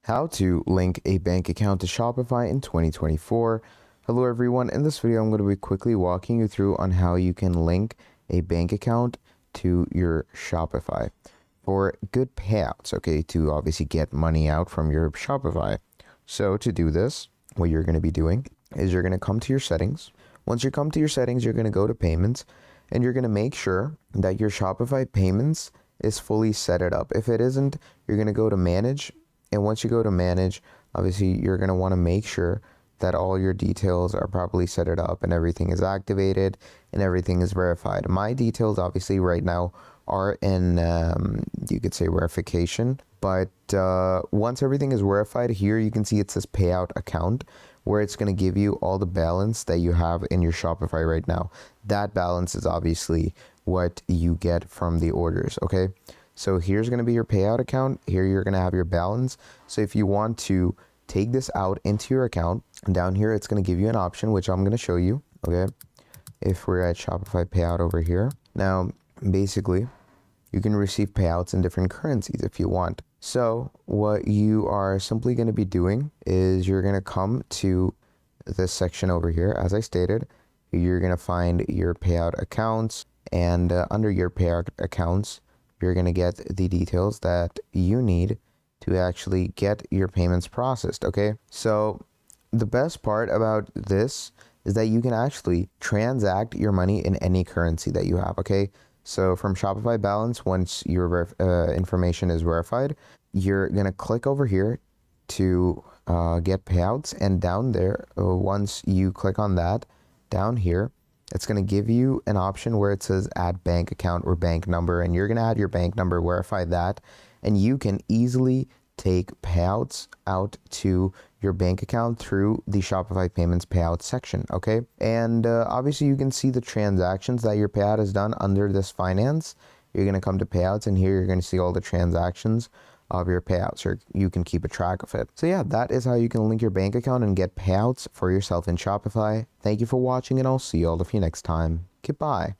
How to link a bank account to Shopify in 2024. Hello everyone, in this video I'm going to be quickly walking you through on how you can link a bank account to your Shopify for good payouts, okay, to obviously get money out from your Shopify. So to do this, what you're going to be doing is you're going to come to your settings. Once you come to your settings, you're going to go to payments and you're going to make sure that your Shopify payments is fully set it up. If it isn't, you're going to go to manage. And once you go to manage, obviously you're going to want to make sure that all your details are properly set it up and everything is activated and everything is verified. My details obviously right now are in, you could say verification, but once everything is verified, here you can see it says payout account, where it's going to give you all the balance that you have in your Shopify right now. That balance is obviously what you get from the orders, okay? So here's going to be your payout account. Here you're going to have your balance. So if you want to take this out into your account, down here it's going to give you an option, which I'm going to show you, okay? If we're at Shopify payout over here. Now, basically, you can receive payouts in different currencies if you want. So what you are simply going to be doing is you're going to come to this section over here. As I stated, you're going to find your payout accounts, and under your payout accounts, you're going to get the details that you need to actually get your payments processed, okay? So the best part about this is that you can actually transact your money in any currency that you have, okay? So from Shopify balance, once your information is verified, you're going to click over here to get payouts, and down there, once you click on that, down here, it's going to give you an option where it says add bank account or bank number, and you're going to add your bank number, verify that, and you can easily take payouts out to your bank account through the Shopify payments payout section, okay? And obviously you can see the transactions that your payout has done under this finance. You're going to come to payouts, and here you're going to see all the transactions of your payouts, or you can keep a track of it. So yeah, that is how you can link your bank account and get payouts for yourself in Shopify. Thank you for watching, and I'll see all of you next time. Goodbye.